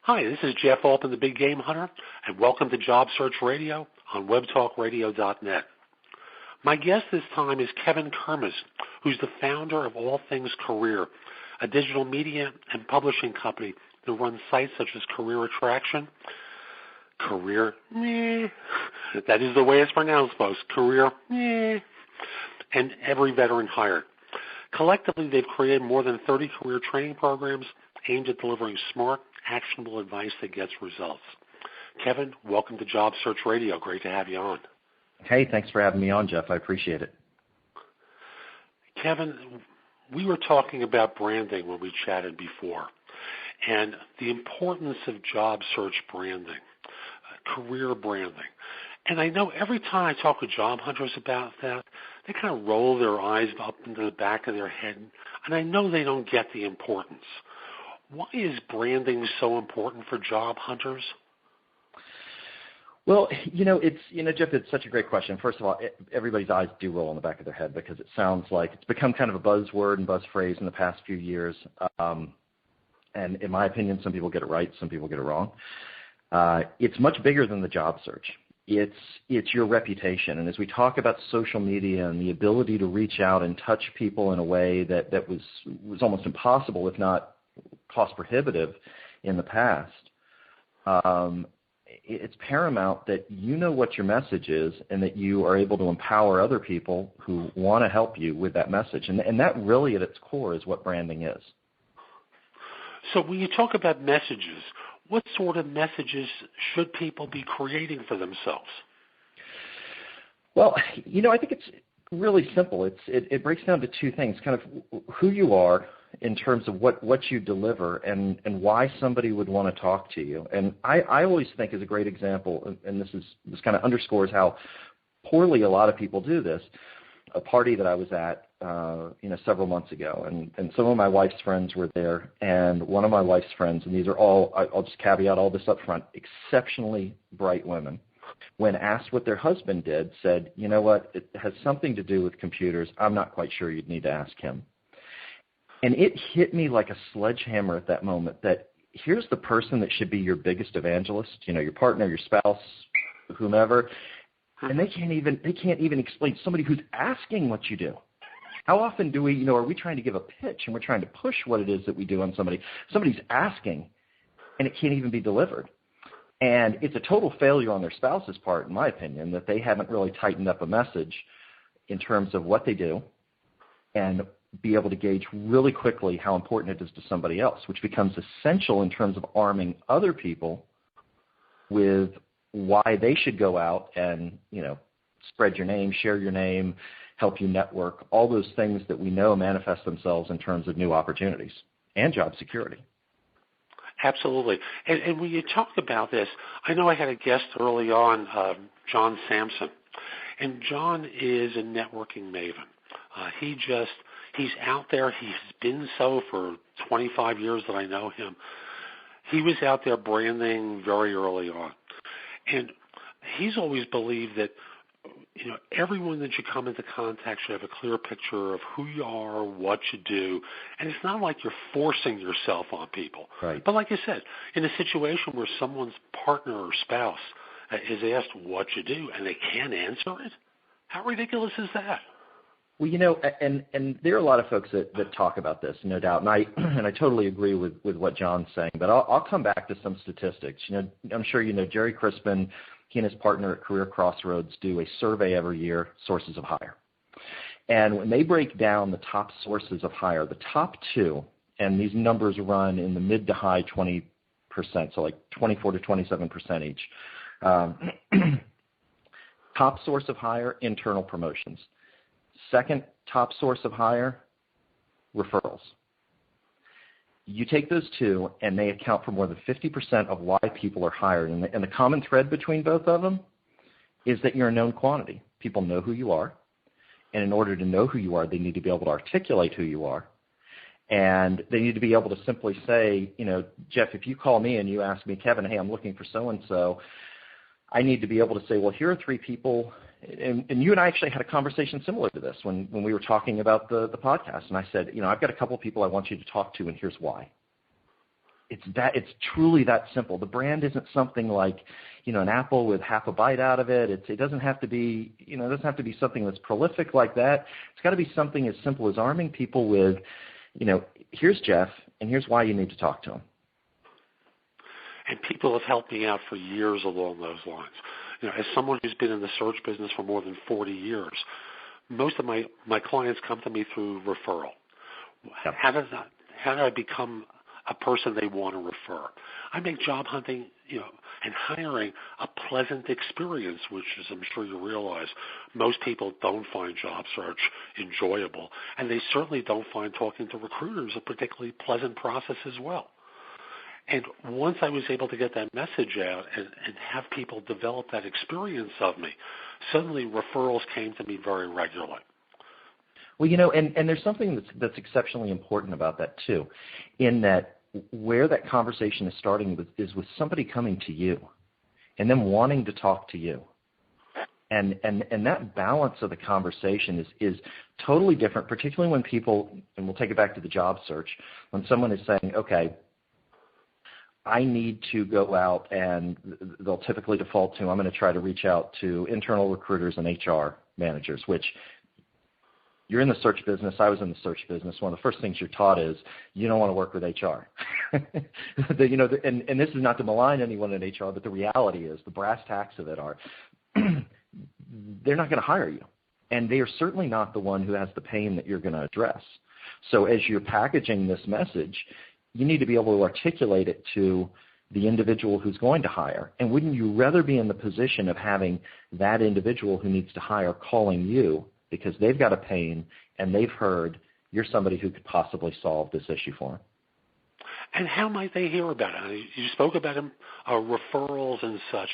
Hi, this is Jeff Altman, the Big Game Hunter, and welcome to Job Search Radio on webtalkradio.net. My guest this time is Kevin Kermes, who's the founder of All Things Career, a digital media and publishing company that runs sites such as Career Attraction, that is the way it's pronounced, folks, and Every Veteran Hired. Collectively, they've created more than 30 career training programs aimed at delivering smart, actionable advice that gets results. Kevin, welcome to Job Search Radio. Great to have you on. Hey, thanks for having me on, Jeff. I appreciate it. Kevin, we were talking about branding when we chatted before, and the importance of job search branding, career branding. And I know every time I talk with job hunters about that, they kind of roll their eyes up into the back of their head, and I know they don't get the importance. Why is branding so important for job hunters? Well, Jeff, it's such a great question. First of all, everybody's eyes do roll in the back of their head because it sounds like it's become kind of a buzzword and buzz phrase in the past few years. And in my opinion, some people get it right, some people get it wrong. It's much bigger than the job search. It's your reputation. And as we talk about social media and the ability to reach out and touch people in a way that was almost impossible, if not cost prohibitive in the past, it's paramount that you know what your message is and that you are able to empower other people who want to help you with that message. And that really at its core is what branding is. So when you talk about messages, what sort of messages should people be creating for themselves? Well, I think it's really simple. It breaks down to two things, kind of who you are in terms of what you deliver and why somebody would want to talk to you. And I always think is a great example, and this kind of underscores how poorly a lot of people do this, a party that I was at several months ago, and some of my wife's friends were there, and one of my wife's friends, and these are all, I'll just caveat all this up front, exceptionally bright women, when asked what their husband did, said, you know what, it has something to do with computers. I'm not quite sure, you'd need to ask him. And it hit me like a sledgehammer at that moment that here's the person that should be your biggest evangelist, your partner, your spouse, whomever, and they can't even explain to somebody who's asking what you do. How often do we, are we trying to give a pitch and we're trying to push what it is that we do on somebody? Somebody's asking, and it can't even be delivered. And it's a total failure on their spouse's part, in my opinion, that they haven't really tightened up a message in terms of what they do and be able to gauge really quickly how important it is to somebody else, which becomes essential in terms of arming other people with why they should go out and, spread your name, share your name, help you network, all those things that we know manifest themselves in terms of new opportunities and job security. Absolutely. And when you talked about this, I know I had a guest early on, John Sampson, and John is a networking maven. He's out there. He's been so for 25 years that I know him. He was out there branding very early on. And he's always believed that, everyone that you come into contact should have a clear picture of who you are, what you do. And it's not like you're forcing yourself on people. Right. But like you said, in a situation where someone's partner or spouse is asked what you do and they can't answer it, how ridiculous is that? Well, and there are a lot of folks that talk about this, no doubt, and I totally agree with what John's saying. But I'll come back to some statistics. I'm sure Jerry Crispin, he and his partner at Career Crossroads do a survey every year, sources of hire. And when they break down the top sources of hire, the top two, and these numbers run in the mid to high 20%, so like 24 to 27% each. Top source of hire, internal promotions. Second top source of hire, referrals. You take those two, and they account for more than 50% of why people are hired. And the common thread between both of them is that you're a known quantity. People know who you are, and in order to know who you are, they need to be able to articulate who you are. And they need to be able to simply say, Jeff, if you call me and you ask me, Kevin, hey, I'm looking for so-and-so, I need to be able to say, well, here are three people. And you and I actually had a conversation similar to this when we were talking about the podcast. And I said, I've got a couple of people I want you to talk to, and here's why. It's truly that simple. The brand isn't something like, an apple with half a bite out of it. It doesn't have to be, it doesn't have to be something that's prolific like that. It's got to be something as simple as arming people with, here's Jeff, and here's why you need to talk to him. And people have helped me out for years along those lines. As someone who's been in the search business for more than 40 years, most of my clients come to me through referral. Yep. How do I become a person they want to refer? I make job hunting, and hiring a pleasant experience, which, as I'm sure you realize, most people don't find job search enjoyable, and they certainly don't find talking to recruiters a particularly pleasant process as well. And once I was able to get that message out and have people develop that experience of me, suddenly referrals came to me very regularly. Well, and there's something that's exceptionally important about that too, in that where that conversation is starting is with somebody coming to you and them wanting to talk to you. And that balance of the conversation is totally different, particularly when people, and we'll take it back to the job search, when someone is saying, okay, I need to go out, and they'll typically default to, I'm going to try to reach out to internal recruiters and HR managers, which you're in the search business. I was in the search business. One of the first things you're taught is you don't want to work with HR. And this is not to malign anyone in HR, but the reality is, the brass tacks of it are, they're not going to hire you. And they are certainly not the one who has the pain that you're going to address. So as you're packaging this message, you need to be able to articulate it to the individual who's going to hire. And wouldn't you rather be in the position of having that individual who needs to hire calling you because they've got a pain and they've heard you're somebody who could possibly solve this issue for them? And how might they hear about it? You spoke about referrals and such.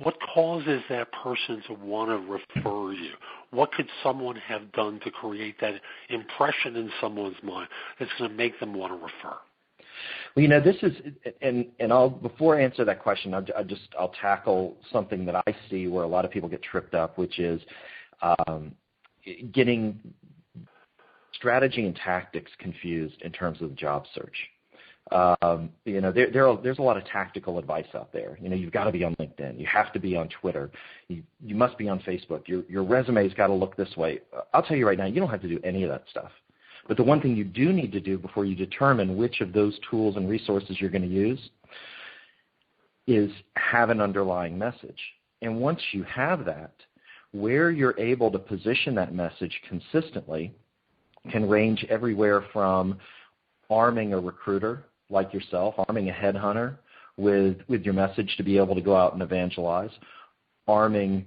What causes that person to want to refer you? What could someone have done to create that impression in someone's mind that's going to make them want to refer? Well, this is, and I'll, before I answer that question, I'll tackle something that I see where a lot of people get tripped up, which is getting strategy and tactics confused in terms of the job search. There's a lot of tactical advice out there. You've got to be on LinkedIn. You have to be on Twitter. You must be on Facebook. Your resume's got to look this way. I'll tell you right now, you don't have to do any of that stuff. But the one thing you do need to do before you determine which of those tools and resources you're going to use is have an underlying message. And once you have that, where you're able to position that message consistently can range everywhere from arming a recruiter like yourself, arming a headhunter with your message to be able to go out and evangelize, arming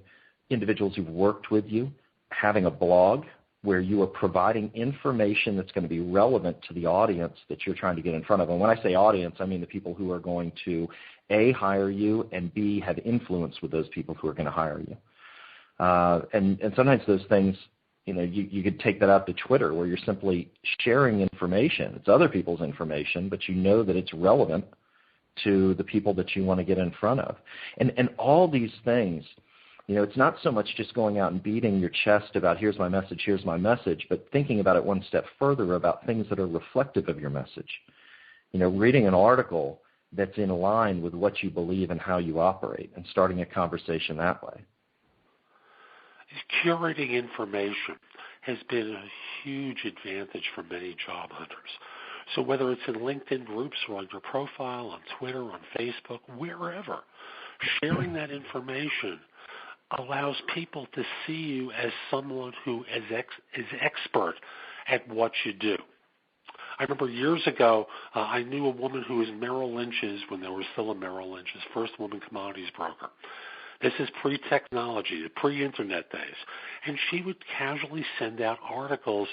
individuals who've worked with you, having a blog where you are providing information that's going to be relevant to the audience that you're trying to get in front of. And when I say audience, I mean the people who are going to, A, hire you, and B, have influence with those people who are going to hire you. And sometimes those things, you could take that out to Twitter where you're simply sharing information. It's other people's information, but you know that it's relevant to the people that you want to get in front of. And all these things, it's not so much just going out and beating your chest about here's my message, but thinking about it one step further about things that are reflective of your message. Reading an article that's in line with what you believe and how you operate and starting a conversation that way. Curating information has been a huge advantage for many job hunters. So whether it's in LinkedIn groups or on your profile, on Twitter, on Facebook, wherever, sharing that information allows people to see you as someone who is expert at what you do. I remember years ago, I knew a woman who was Merrill Lynch's, when there was still a Merrill Lynch's, first woman commodities broker. This is pre-technology, the pre-internet days. And she would casually send out articles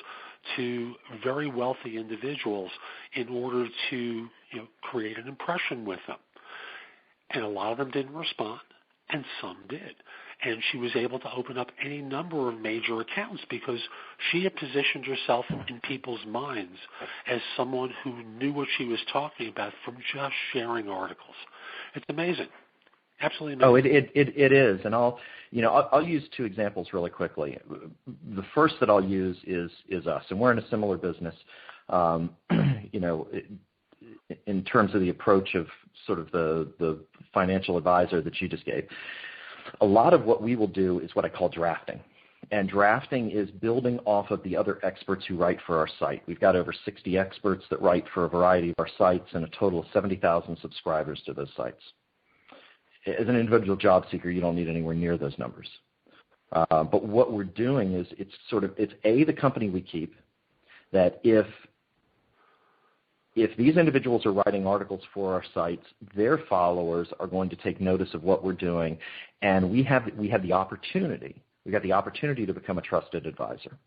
to very wealthy individuals in order to create an impression with them. And a lot of them didn't respond, and some did. And she was able to open up any number of major accounts because she had positioned herself in people's minds as someone who knew what she was talking about from just sharing articles. It's amazing. Absolutely amazing. Oh, it is, and I'll use two examples really quickly. The first that I'll use is us, and we're in a similar business. in terms of the approach of sort of the financial advisor that you just gave. A lot of what we will do is what I call drafting. And drafting is building off of the other experts who write for our site. We've got over 60 experts that write for a variety of our sites and a total of 70,000 subscribers to those sites. As an individual job seeker, you don't need anywhere near those numbers. But what we're doing is it's the company we keep, that if these individuals are writing articles for our sites, their followers are going to take notice of what we're doing, and we have the opportunity. We got the opportunity to become a trusted advisor.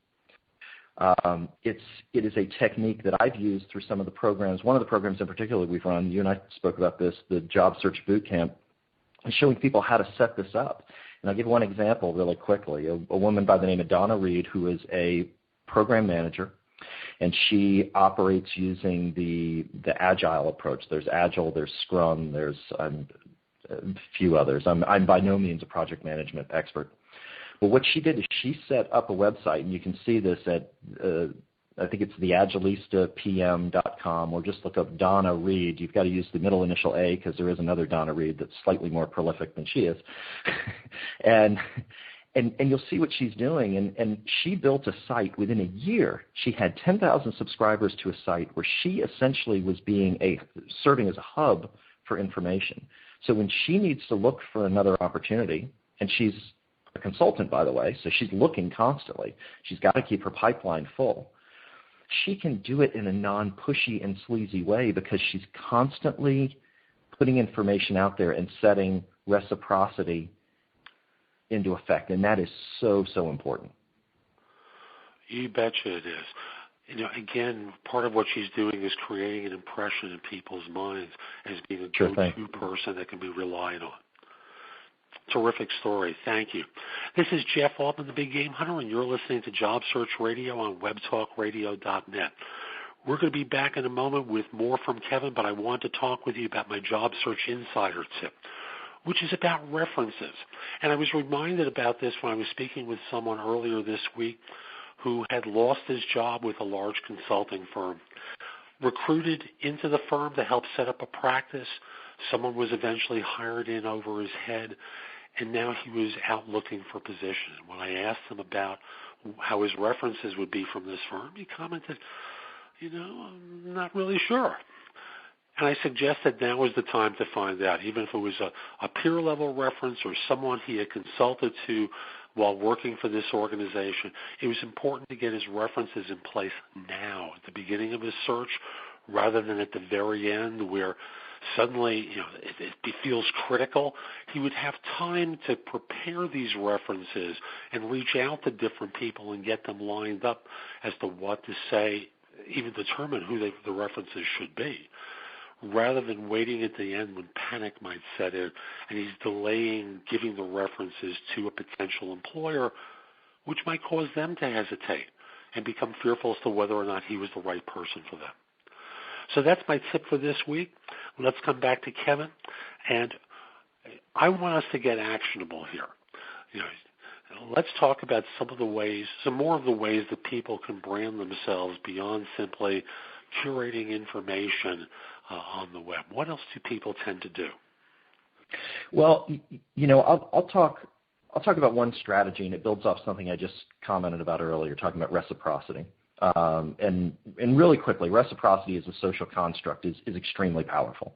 It is a technique that I've used through some of the programs. One of the programs in particular we've run, you and I spoke about this, the Job Search Bootcamp, is showing people how to set this up. And I'll give one example really quickly. A woman by the name of Donna Reed, who is a program manager, and she operates using the Agile approach. There's Agile, there's Scrum, there's a few others. I'm by no means a project management expert. But what she did is she set up a website, and you can see this at, I think it's theagilistapm.com, or just look up Donna Reed. You've got to use the middle initial A because there is another Donna Reed that's slightly more prolific than she is. and you'll see what she's doing. And she built a site within a year. She had 10,000 subscribers to a site where she essentially was serving as a hub for information. So when she needs to look for another opportunity, and she's a consultant, by the way, so she's looking constantly. She's got to keep her pipeline full. She can do it in a non-pushy and sleazy way because she's constantly putting information out there and setting reciprocity into effect, and that is so, so important. You betcha it is. Again, part of what she's doing is creating an impression in people's minds as being a go-to person that can be relied on. Terrific story. Thank you. This is Jeff Altman, the Big Game Hunter, and you're listening to Job Search Radio on webtalkradio.net. We're going to be back in a moment with more from Kevin, but I want to talk with you about my Job Search Insider tip, which is about references. And I was reminded about this when I was speaking with someone earlier this week who had lost his job with a large consulting firm, recruited into the firm to help set up a practice. Someone was eventually hired in over his head, and now he was out looking for position. When I asked him about how his references would be from this firm, he commented, I'm not really sure. And I suggested now was the time to find out, even if it was a peer-level reference or someone he had consulted to while working for this organization. It was important to get his references in place now, at the beginning of his search, rather than at the very end where suddenly it feels critical. He would have time to prepare these references and reach out to different people and get them lined up as to what to say, even determine who the references should be, rather than waiting at the end when panic might set in and he's delaying giving the references to a potential employer, which might cause them to hesitate and become fearful as to whether or not he was the right person for them. So that's my tip for this week. Let's come back to Kevin, and I want us to get actionable here. Let's talk about some more of the ways that people can brand themselves beyond simply curating information on the web. What else do people tend to do? Well, I'll talk about one strategy, and it builds off something I just commented about earlier, talking about reciprocity. And really quickly, reciprocity as a social construct is extremely powerful.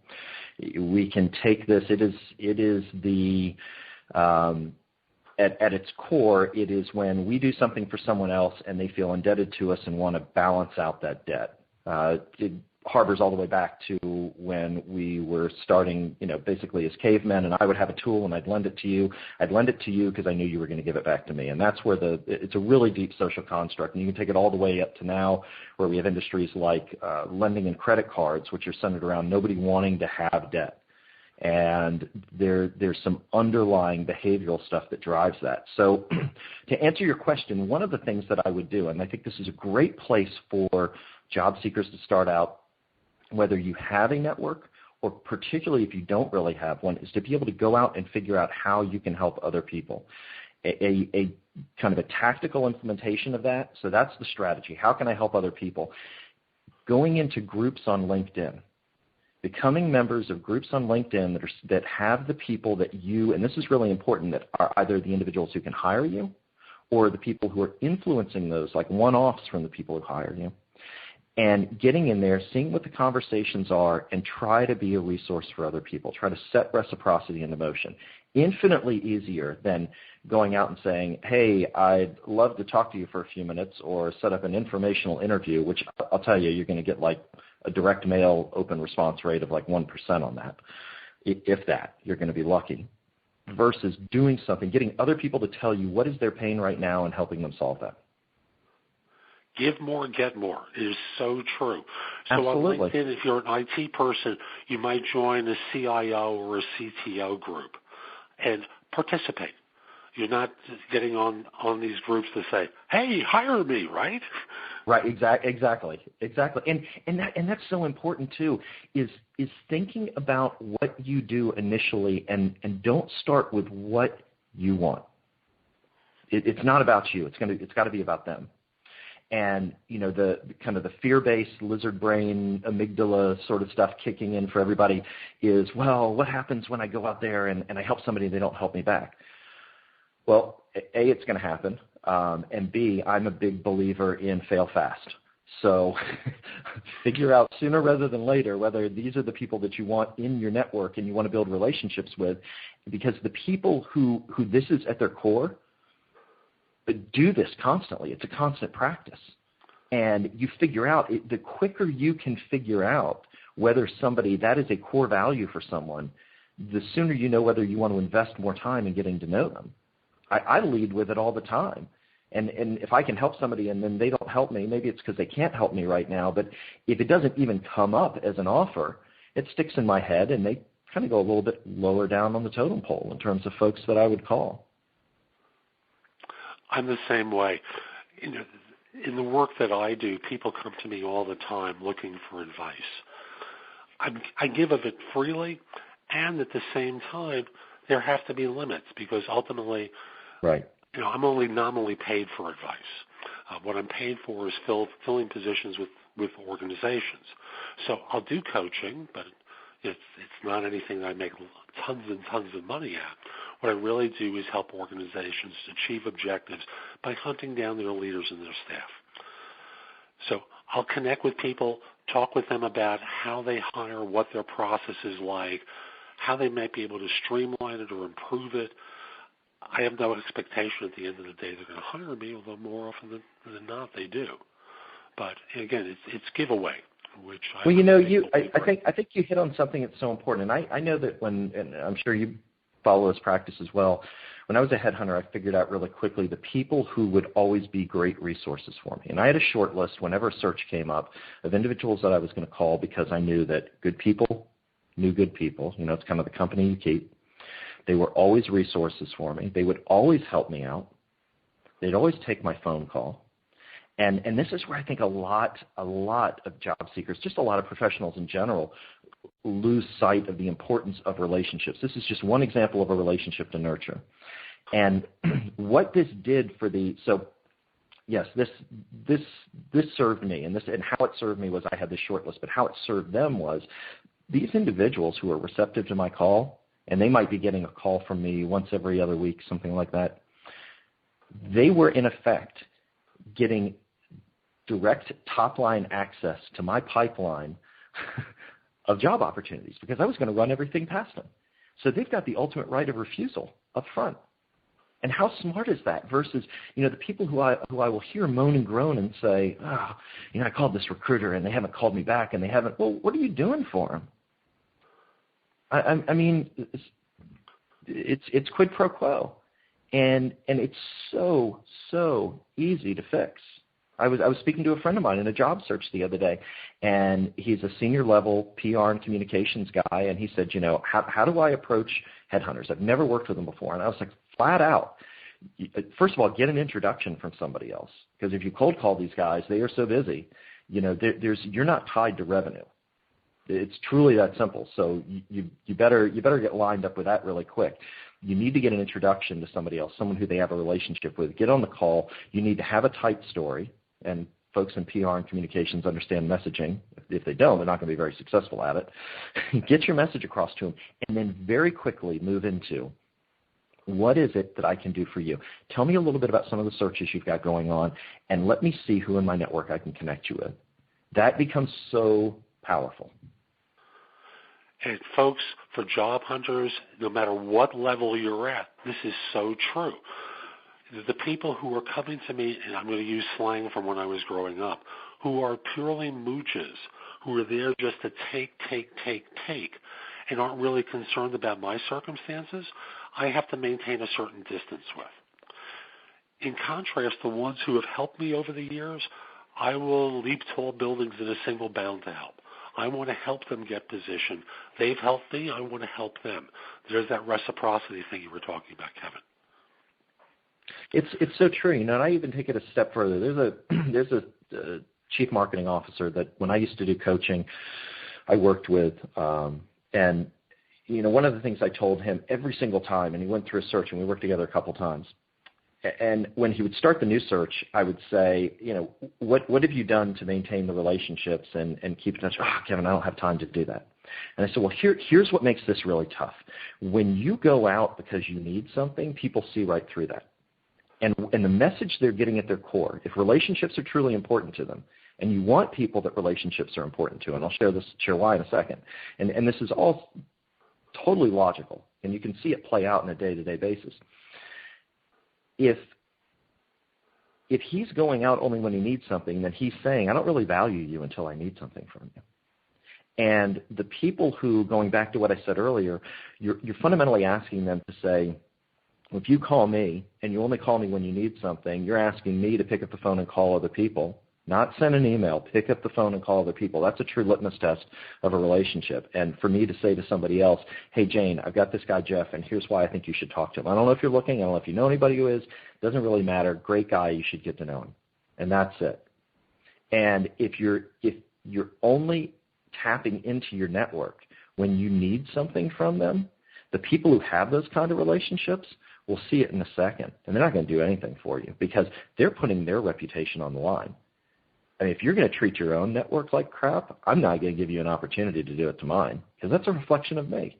We can take this. It is the at its core, it is when we do something for someone else and they feel indebted to us and want to balance out that debt. It harbors all the way back to when we were starting, basically as cavemen, and I would have a tool and I'd lend it to you. I'd lend it to you because I knew you were going to give it back to me. And that's where it's a really deep social construct. And you can take it all the way up to now where we have industries like lending and credit cards, which are centered around nobody wanting to have debt. And there's some underlying behavioral stuff that drives that. So to answer your question, one of the things that I would do, and I think this is a great place for job seekers to start out, whether you have a network or particularly if you don't really have one, is to be able to go out and figure out how you can help other people. A kind of a tactical implementation of that. So that's the strategy. How can I help other people? Going into groups on LinkedIn becoming members of groups on LinkedIn that have the people that you, and this is really important, that are either the individuals who can hire you or the people who are influencing those, like one-offs from the people who hire you, and getting in there, seeing what the conversations are, and try to be a resource for other people. Try to set reciprocity into motion. Infinitely easier than going out and saying, hey, I'd love to talk to you for a few minutes, or set up an informational interview, which I'll tell you, you're going to get like a direct mail open response rate of like 1% on that. If that, you're going to be lucky. Versus doing something, getting other people to tell you what is their pain right now and helping them solve that. Give more, get more. It is so true. So Absolutely. on LinkedIn, if you're an IT person, you might join a CIO or a CTO group and participate. You're not getting on these groups to say, hey, hire me, right? Right, exactly. And that's so important too, is thinking about what you do initially, and don't start with what you want. It's not about you. It's got to be about them. And the kind of the fear-based lizard brain amygdala sort of stuff kicking in for everybody is, well, what happens when I go out there and I help somebody and they don't help me back? Well, A, it's going to happen, and B, I'm a big believer in fail fast. So figure out sooner rather than later whether these are the people that you want in your network and you want to build relationships with, because the people who this is at their core do this constantly. It's a constant practice. And you figure out, the quicker you can figure out whether somebody, that is a core value for someone, the sooner you know whether you want to invest more time in getting to know them. I lead with it all the time. And if I can help somebody and then they don't help me, maybe it's because they can't help me right now, but if it doesn't even come up as an offer, it sticks in my head and they kind of go a little bit lower down on the totem pole in terms of folks that I would call. I'm the same way. In the work that I do, people come to me all the time looking for advice. I give of it freely, and at the same time, there have to be limits, because ultimately, right. I'm only nominally paid for advice. What I'm paid for is filling positions with organizations. So I'll do coaching, but it's not anything that I make tons and tons of money at. What I really do is help organizations achieve objectives by hunting down their leaders and their staff. So I'll connect with people, talk with them about how they hire, what their process is like, how they might be able to streamline it or improve it. I have no expectation at the end of the day they're going to hire me, although more often than not they do. But again, it's giveaway, which I think you hit on something that's so important. And I know that and I'm sure you follow this practice as well. When I was a headhunter, I figured out really quickly the people who would always be great resources for me. And I had a short list whenever a search came up of individuals that I was going to call, because I knew that good people knew good people. It's kind of the company you keep. They were always resources for me. They would always help me out. They'd always take my phone call. And this is where I think a lot of job seekers, just a lot of professionals in general, lose sight of the importance of relationships. This is just one example of a relationship to nurture. And what this did yes, this served me, and how it served me was I had this short list, but how it served them was these individuals who are receptive to my call, and they might be getting a call from me once every other week, something like that, they were in effect getting direct top-line access to my pipeline of job opportunities, because I was going to run everything past them. So they've got the ultimate right of refusal up front. And how smart is that versus, the people who I will hear moan and groan and say, I called this recruiter and they haven't called me back and they haven't. Well, what are you doing for them? I mean, it's quid pro quo, and it's so easy to fix. I was speaking to a friend of mine in a job search the other day, and he's a senior level PR and communications guy, and he said, how do I approach headhunters? I've never worked with them before. And I was like, flat out, first of all, get an introduction from somebody else, because if you cold call these guys, they are so busy, you're not tied to revenue. It's truly that simple. So you better get lined up with that really quick. You need to get an introduction to somebody else, someone who they have a relationship with. Get on the call. You need to have a tight story. And folks in PR and communications understand messaging. If they don't, they're not going to be very successful at it. Get your message across to them, and then very quickly move into, what is it that I can do for you? Tell me a little bit about some of the searches you've got going on, and let me see who in my network I can connect you with. That becomes so powerful. And folks, for job hunters, no matter what level you're at, this is so true. The people who are coming to me, and I'm going to use slang from when I was growing up, who are purely mooches, who are there just to take, and aren't really concerned about my circumstances, I have to maintain a certain distance with. In contrast, the ones who have helped me over the years, I will leap tall buildings in a single bound to help. I want to help them get position. They've helped me. I want to help them. There's that reciprocity thing you were talking about, Kevin. It's so true. And I even take it a step further. There's a chief marketing officer that when I used to do coaching, I worked with, and one of the things I told him every single time, and he went through a search, and we worked together a couple times. And when he would start the new search, I would say, what have you done to maintain the relationships and keep in touch? Oh, Kevin, I don't have time to do that. And I said, well, here's what makes this really tough. When you go out because you need something, people see right through that. And the message they're getting at their core, if relationships are truly important to them, and you want people that relationships are important to, and I'll share why in a second. And this is all totally logical, and you can see it play out on a day-to-day basis. If he's going out only when he needs something, then he's saying, I don't really value you until I need something from you. And the people who, going back to what I said earlier, you're fundamentally asking them to say, if you call me and you only call me when you need something, you're asking me to pick up the phone and call other people, not send an email, pick up the phone and call other people. That's a true litmus test of a relationship. And for me to say to somebody else, hey, Jane, I've got this guy, Jeff, and here's why I think you should talk to him. I don't know if you're looking. I don't know if you know anybody who is. Doesn't really matter. Great guy. You should get to know him. And that's it. And if you're only tapping into your network when you need something from them, the people who have those kind of relationships will see it in a second, and they're not going to do anything for you because they're putting their reputation on the line. I mean, if you're going to treat your own network like crap, I'm not going to give you an opportunity to do it to mine because that's a reflection of me.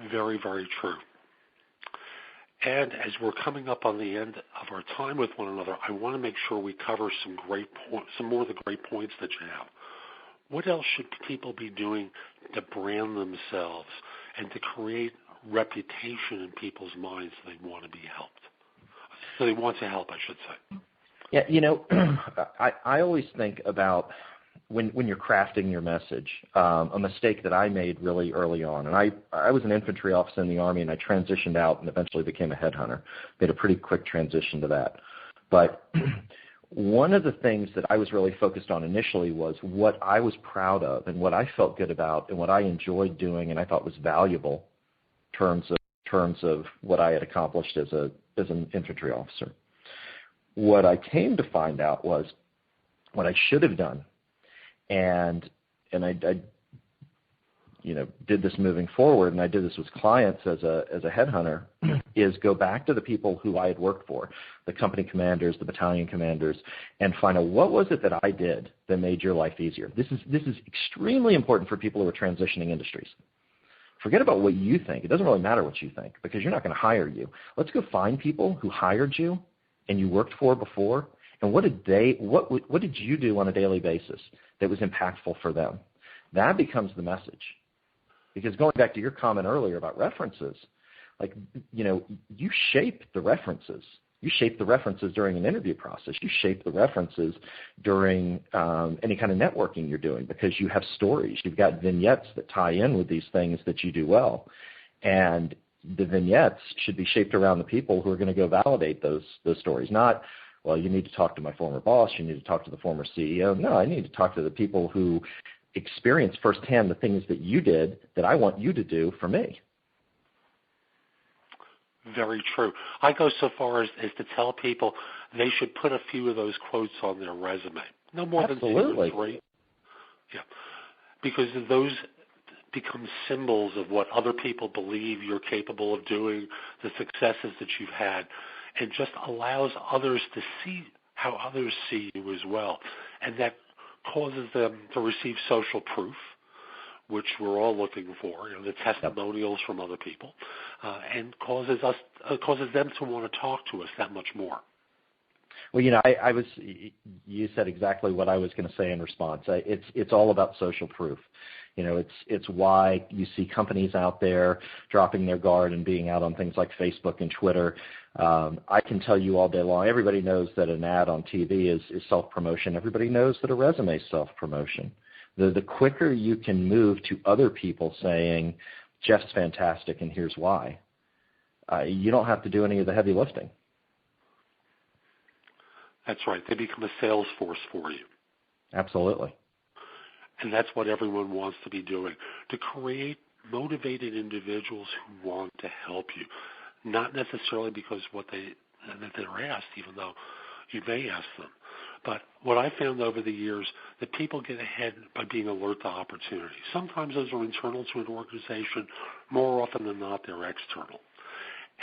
Very, very true. And as we're coming up on the end of our time with one another, I want to make sure we cover some more of the great points that you have. What else should people be doing to brand themselves and to create reputation in people's minds so they want to be helped? So they want to help, I should say. Yeah, I always think about when you're crafting your message, a mistake that I made really early on. And I was an infantry officer in the Army, and I transitioned out and eventually became a headhunter. Made a pretty quick transition to that. But one of the things that I was really focused on initially was what I was proud of and what I felt good about and what I enjoyed doing and I thought was valuable in terms of what I had accomplished as an infantry officer. What I came to find out was what I should have done, and I did this moving forward, and I did this with clients as a headhunter, is go back to the people who I had worked for, the company commanders, the battalion commanders, and find out what was it that I did that made your life easier. This is extremely important for people who are transitioning industries. Forget about what you think. It doesn't really matter what you think because you're not going to hire you. Let's go find people who hired you and you worked for before, and what did you do on a daily basis that was impactful for them? That becomes the message. Because going back to your comment earlier about references, you shape the references. You shape the references during an interview process. You shape the references during any kind of networking you're doing because you have stories. You've got vignettes that tie in with these things that you do well. And the vignettes should be shaped around the people who are going to go validate those stories. Not, well, you need to talk to my former boss. You need to talk to the former CEO. No, I need to talk to the people who experienced firsthand the things that you did that I want you to do for me. Very true. I go so far as to tell people they should put a few of those quotes on their resume. No more Absolutely. than 2 or 3. Yeah. Because those become symbols of what other people believe you're capable of doing, the successes that you've had, and just allows others to see how others see you as well. And that causes them to receive social proof, which we're all looking for, the testimonials from other people, and causes them to want to talk to us that much more. Well, you said exactly what I was going to say in response. It's all about social proof. It's why you see companies out there dropping their guard and being out on things like Facebook and Twitter. I can tell you all day long, everybody knows that an ad on TV is self-promotion. Everybody knows that a resume is self-promotion. The quicker you can move to other people saying, Jeff's fantastic and here's why, you don't have to do any of the heavy lifting. That's right. They become a sales force for you. Absolutely. And that's what everyone wants to be doing, to create motivated individuals who want to help you, not necessarily because that they're asked, even though you may ask them. But what I found over the years, that people get ahead by being alert to opportunities. Sometimes those are internal to an organization. More often than not, they're external.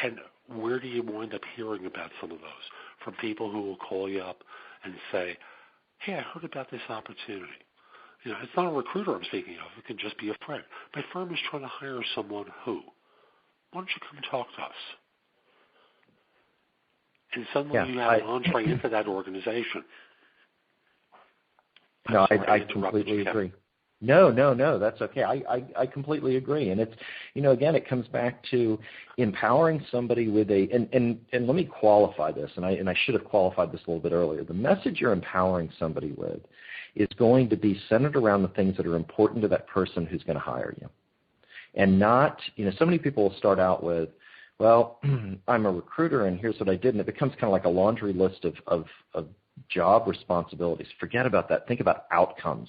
And where do you wind up hearing about some of those? From people who will call you up and say, hey, I heard about this opportunity. It's not a recruiter I'm speaking of. It can just be a friend. My firm is trying to hire someone who. Why don't you come talk to us? And suddenly you have an entree into that organization. No, I completely agree. No, that's okay. I completely agree. And it's, again, it comes back to empowering somebody with and let me qualify this, and I should have qualified this a little bit earlier. The message you're empowering somebody with is going to be centered around the things that are important to that person who's going to hire you. And not, so many people will start out with, well, I'm a recruiter and here's what I did, and it becomes kind of like a laundry list of job responsibilities. Forget about that. Think about outcomes.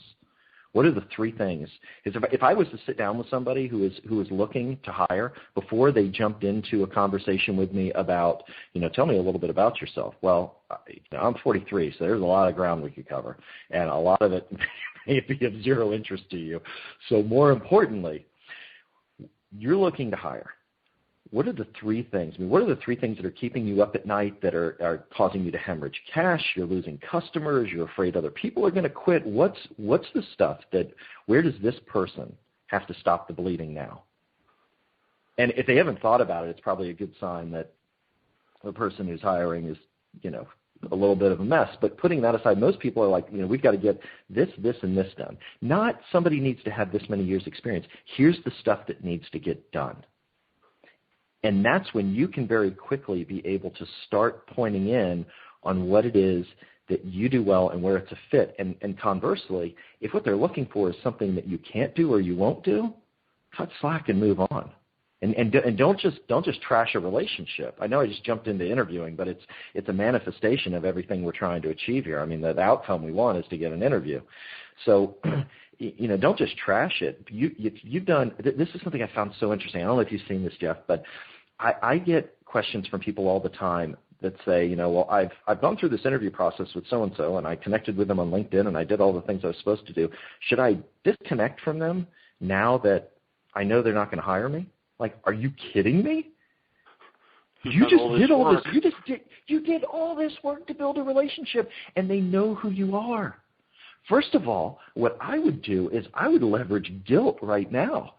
What are the three things? If I was to sit down with somebody who is looking to hire before they jumped into a conversation with me about, tell me a little bit about yourself. Well, I'm 43, so there's a lot of ground we could cover, and a lot of it may be of zero interest to you. So more importantly, you're looking to hire. What are the three things? What are the three things that are keeping you up at night that are causing you to hemorrhage cash? You're losing customers. You're afraid other people are going to quit. What's the stuff where does this person have to stop the bleeding now? And if they haven't thought about it, it's probably a good sign that the person who's hiring is, a little bit of a mess. But putting that aside, most people are like, we've got to get this, and this done. Not somebody needs to have this many years experience. Here's the stuff that needs to get done. And that's when you can very quickly be able to start pointing in on what it is that you do well and where it's a fit. And conversely, if what they're looking for is something that you can't do or you won't do, cut slack and move on. And don't just trash a relationship. I know I just jumped into interviewing, but it's a manifestation of everything we're trying to achieve here. I mean, the outcome we want is to get an interview. So, don't just trash it. You've done. This is something I found so interesting. I don't know if you've seen this, Jeff, but I get questions from people all the time that say, well, I've gone through this interview process with so-and-so, and I connected with them on LinkedIn, and I did all the things I was supposed to do. Should I disconnect from them now that I know they're not going to hire me? Like, are you kidding me? You just did all this. You did all this work to build a relationship, and they know who you are. First of all, what I would do is I would leverage guilt right now.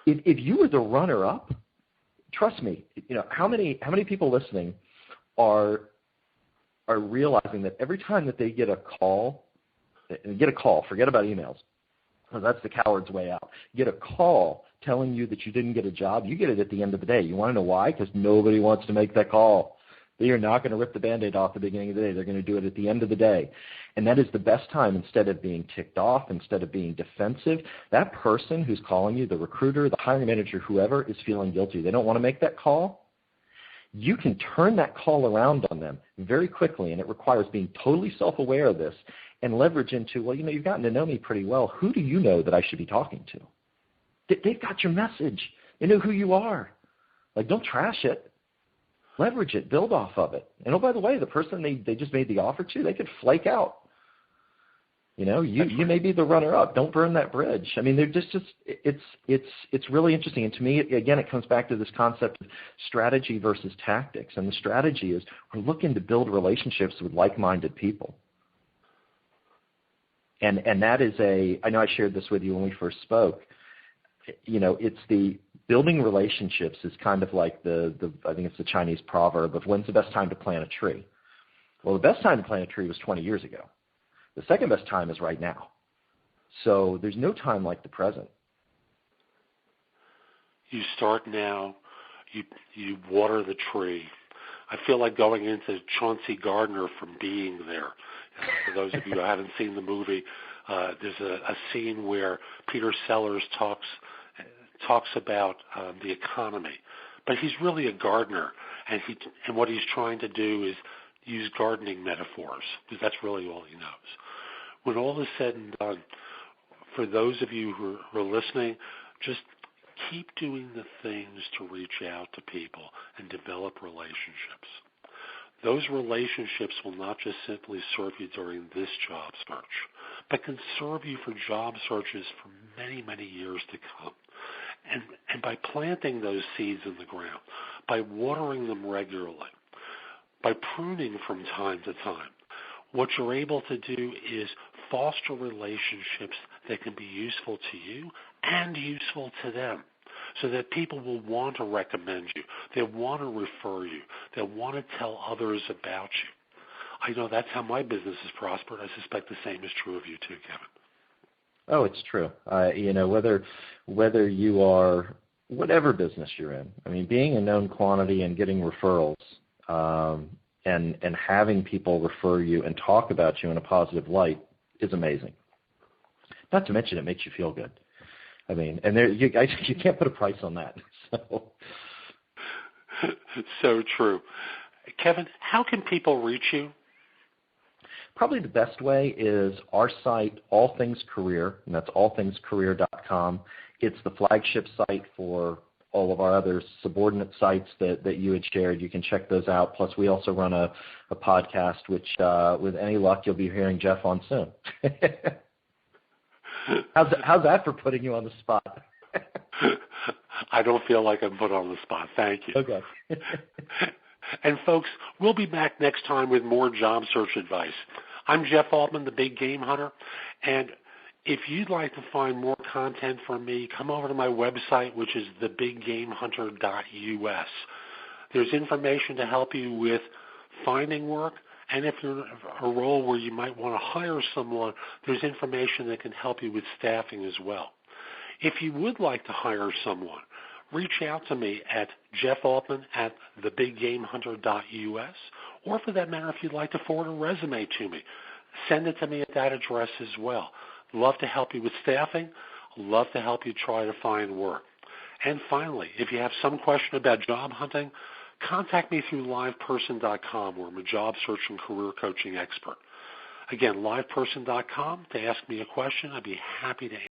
If you were the runner-up, trust me, how many people listening are realizing that every time that they get a call, forget about emails, because that's the coward's way out. Get a call telling you that you didn't get a job, you get it at the end of the day. You want to know why? Because nobody wants to make that call. They are not going to rip the Band-Aid off at the beginning of the day. They're going to do it at the end of the day. And that is the best time. Instead of being ticked off, instead of being defensive, that person who's calling you, the recruiter, the hiring manager, whoever, is feeling guilty. They don't want to make that call. You can turn that call around on them very quickly, and it requires being totally self-aware of this and leverage into, well, you've gotten to know me pretty well. Who do you know that I should be talking to? They've got your message. They know who you are. Like, don't trash it. Leverage it. Build off of it. And, oh, by the way, the person they just made the offer to, they could flake out. You may be the runner-up. Don't burn that bridge. I mean, they're just it's really interesting. And to me, again, it comes back to this concept of strategy versus tactics. And the strategy is we're looking to build relationships with like-minded people. And that is I know I shared this with you when we first spoke. It's the building relationships is kind of like I think it's the Chinese proverb of when's the best time to plant a tree? Well, the best time to plant a tree was 20 years ago. The second best time is right now. So there's no time like the present. You start now. You water the tree. I feel like going into Chauncey Gardner from Being There. For those of you who haven't seen the movie, there's a scene where Peter Sellers talks about the economy, but he's really a gardener, and what he's trying to do is use gardening metaphors because that's really all he knows. When all is said and done, for those of you who are listening, just keep doing the things to reach out to people and develop relationships. Those relationships will not just simply serve you during this job search, but can serve you for job searches for many, many years to come. And by planting those seeds in the ground, by watering them regularly, by pruning from time to time, what you're able to do is foster relationships that can be useful to you and useful to them, so that people will want to recommend you. They'll want to refer you. They'll want to tell others about you. I know that's how my business has prospered. I suspect the same is true of you too, Kevin. Oh, it's true. Whether you are whatever business you're in, I mean, being a known quantity and getting referrals and having people refer you and talk about you in a positive light is amazing. Not to mention it makes you feel good. I mean, and you can't put a price on that. So true. Kevin, how can people reach you? Probably the best way is our site, All Things Career, and that's allthingscareer.com. It's the flagship site for all of our other subordinate sites that you had shared. You can check those out. Plus, we also run a podcast, which, with any luck, you'll be hearing Jeff on soon. How's that for putting you on the spot? I don't feel like I'm put on the spot. Thank you. Okay. And folks, we'll be back next time with more job search advice. I'm Jeff Altman, the Big Game Hunter, and if you'd like to find more content from me, come over to my website, which is thebiggamehunter.us. There's information to help you with finding work, and if you're in a role where you might want to hire someone, there's information that can help you with staffing as well. If you would like to hire someone, reach out to me at jeffaltman@thebiggamehunter.us, or for that matter, if you'd like to forward a resume to me, send it to me at that address as well. Love to help you with staffing. Love to help you try to find work. And finally, if you have some question about job hunting, contact me through liveperson.com, where I'm a job search and career coaching expert. Again, liveperson.com to ask me a question. I'd be happy to answer.